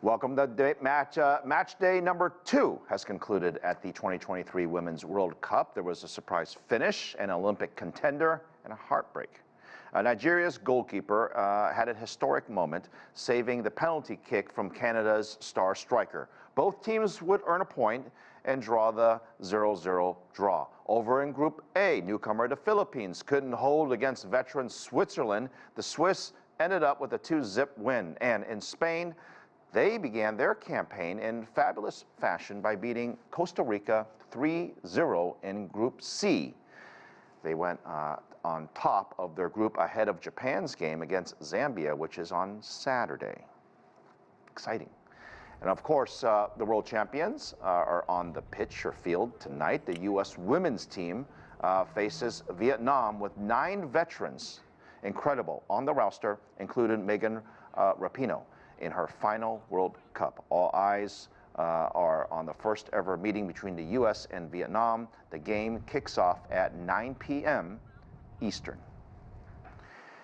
Welcome to match day number 2 has concluded at the 2023 Women's World Cup. There was a surprise finish, an Olympic contender, and a heartbreak. Nigeria's goalkeeper had a historic moment, saving the penalty kick from Canada's star striker. Both teams would earn a point and draw the 0-0 draw. Over in Group A, newcomer the Philippines couldn't hold against veteran Switzerland. The Swiss ended up with a 2-0 win. And in Spain, they began their campaign in fabulous fashion by beating Costa Rica 3-0 in Group C. They went on top of their group ahead of Japan's game against Zambia, which is on Saturday. Exciting. And of course, the world champions are on the pitch or field tonight. The U.S. women's team faces Vietnam with 9 veterans, incredible, on the roster, including Megan Rapinoe in her final World Cup. All eyes are on the first ever meeting between the U.S. and Vietnam. The game kicks off at 9 p.m. Eastern.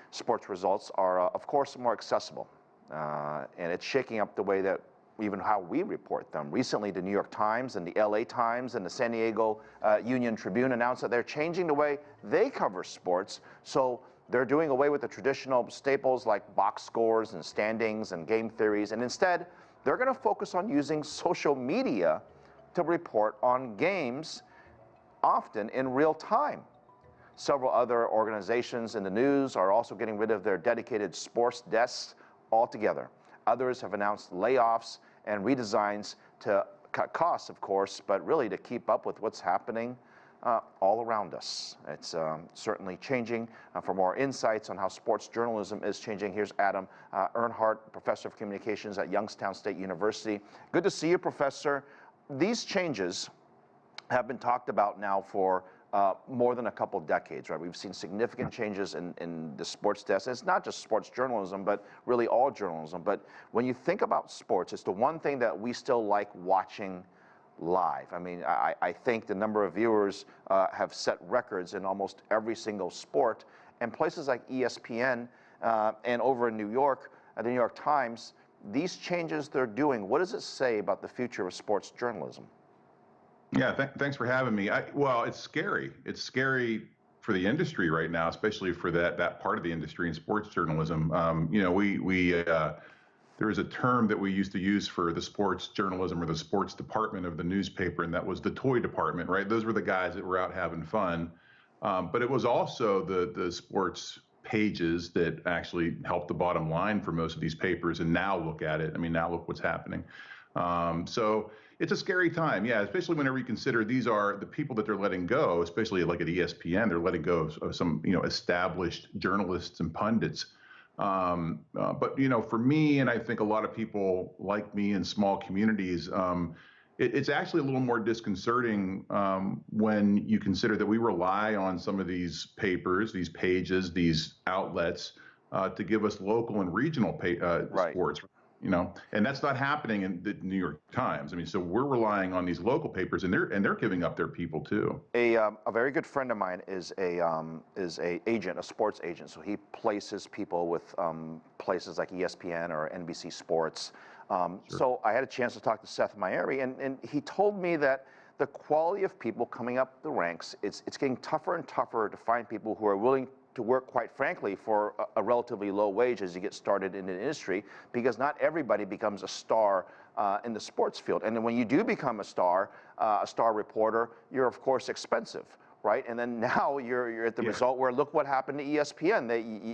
Sports results are, of course, more accessible, and it's shaking up the way that even how we report them. Recently, the New York Times and the LA Times and the San Diego Union Tribune announced that they're changing the way they cover sports. So they're doing away with the traditional staples like box scores and standings and game theories, and instead, they're going to focus on using social media to report on games, often in real time. Several other organizations in the news are also getting rid of their dedicated sports desks altogether. Others have announced layoffs and redesigns to cut costs, of course, but really to keep up with what's happening all around us. It's certainly changing. For more insights on how sports journalism is changing, here's Adam Earnheardt, Professor of Communications at Youngstown State University. Good to see you, Professor. These changes have been talked about now for more than a couple decades, right? We've seen significant changes in the sports desk. And it's not just sports journalism, but really all journalism. But when you think about sports, it's the one thing that we still like watching live. I mean, I think the number of viewers have set records in almost every single sport. And places like ESPN and over in New York, the New York Times, these changes they're doing, what does it say about the future of sports journalism? Yeah, thanks for having me. Well, it's scary. It's scary for the industry right now, especially for that part of the industry in sports journalism. You know, there was a term that we used to use for the sports journalism or the sports department of the newspaper, and that was the toy department, right? Those were the guys that were out having fun. But it was also the sports pages that actually helped the bottom line for most of these papers. And now look at it. I mean, now look what's happening. So it's a scary time, yeah, especially whenever you consider these are the people that they're letting go, especially like at ESPN, they're letting go of some, you know, established journalists and pundits. But, you know, for me, and I think a lot of people like me in small communities, it's actually a little more disconcerting when you consider that we rely on some of these papers, these pages, these outlets to give us local and regional sports. You know, and that's not happening in the New York Times. I mean, so we're relying on these local papers, and they're giving up their people too. A very good friend of mine is a agent, a sports agent. So he places people with places like ESPN or NBC Sports. Sure. So I had a chance to talk to Seth Myeri, and he told me that the quality of people coming up the ranks, it's getting tougher and tougher to find people who are willing to work, quite frankly, for a relatively low wage as you get started in the industry, because not everybody becomes a star in the sports field. And then when you do become a star reporter, you're of course expensive, right? And then now you're at the result where look what happened to ESPN.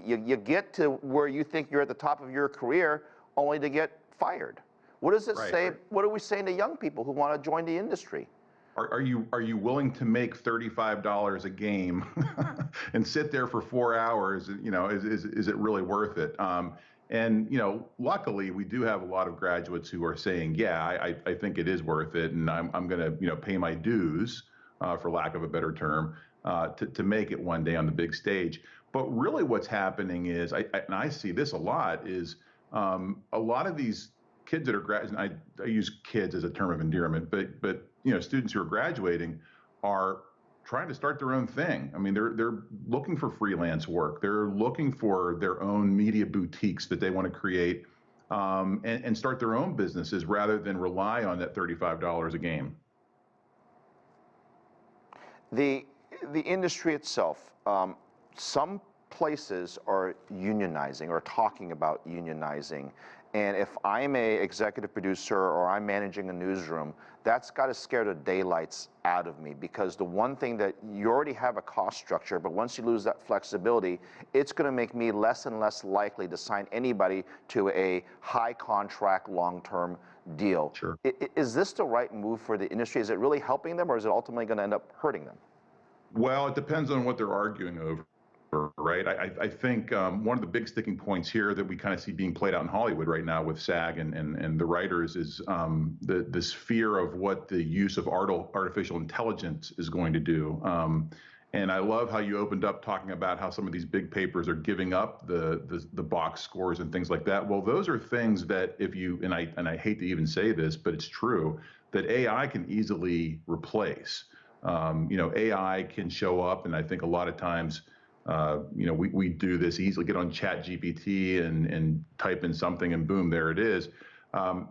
You get to where you think you're at the top of your career only to get fired. What does it say? What are we saying to young people who want to join the industry? Are you willing to make $35 a game and sit there for 4 hours? You know, is it really worth it? And you know, luckily we do have a lot of graduates who are saying, yeah, I think it is worth it, and I'm going to pay my dues, for lack of a better term, to make it one day on the big stage. But really, what's happening is, and I see this a lot, is a lot of these kids that are graduating. I use kids as a term of endearment, but you know, students who are graduating are trying to start their own thing. I mean, they're looking for freelance work. They're looking for their own media boutiques that they want to create and start their own businesses rather than rely on that $35 a game. The industry itself, some places are unionizing or talking about unionizing. And if I'm a executive producer or I'm managing a newsroom, that's got to scare the daylights out of me, because the one thing that you already have a cost structure, but once you lose that flexibility, it's going to make me less and less likely to sign anybody to a high contract, long-term deal. Sure. Is this the right move for the industry? Is it really helping them, or is it ultimately going to end up hurting them? Well, it depends on what they're arguing over. Right. I think one of the big sticking points here that we kind of see being played out in Hollywood right now with SAG and the writers is this fear of what the use of artificial intelligence is going to do. And I love how you opened up talking about how some of these big papers are giving up the box scores and things like that. Well, those are things that if you, and I hate to even say this, but it's true, that AI can easily replace. AI can show up, and I think a lot of times, we do this easily, get on ChatGPT and type in something and boom, there it is.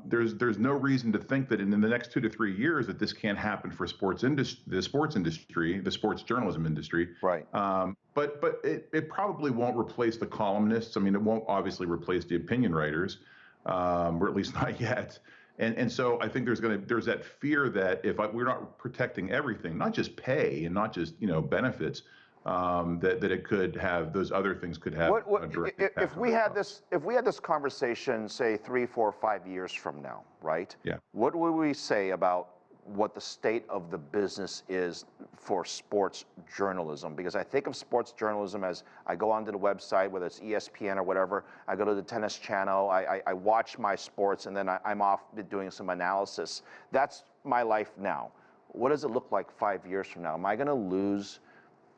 There's no reason to think that in the next 2 to 3 years that this can't happen for the sports industry, the sports journalism industry. Right. But it probably won't replace the columnists. I mean, it won't obviously replace the opinion writers, or at least not yet. And so I think there's that fear that if we're not protecting everything, not just pay and not just benefits, that it could have, those other things could have a direct impact. If we had this conversation, say 3, 4, 5 years from now, right? Yeah. What would we say about what the state of the business is for sports journalism? Because I think of sports journalism as I go onto the website, whether it's ESPN or whatever, I go to the tennis channel, I watch my sports, and then I'm off doing some analysis. That's my life now. What does it look like 5 years from now? Am I going to lose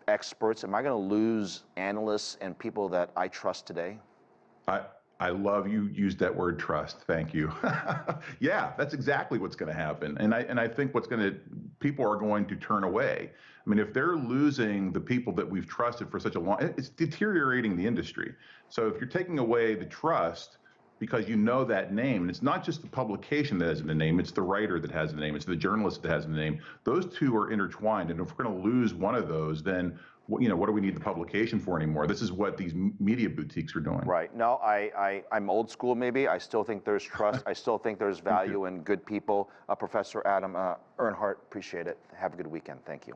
experts? Am I going to lose analysts and people that I trust today? I love you used that word trust. Thank you. Yeah, that's exactly what's going to happen. And I think people are going to turn away. I mean, if they're losing the people that we've trusted for such a long, it's deteriorating the industry. So if you're taking away the trust because you know that name, and it's not just the publication that has the name, it's the writer that has the name, it's the journalist that has the name. Those two are intertwined. And if we're going to lose one of those, then what do we need the publication for anymore? This is what these media boutiques are doing. Right. No, I'm old school maybe. I still think there's trust. I still think there's value in good people. Professor Adam Earnhardt, appreciate it. Have a good weekend. Thank you.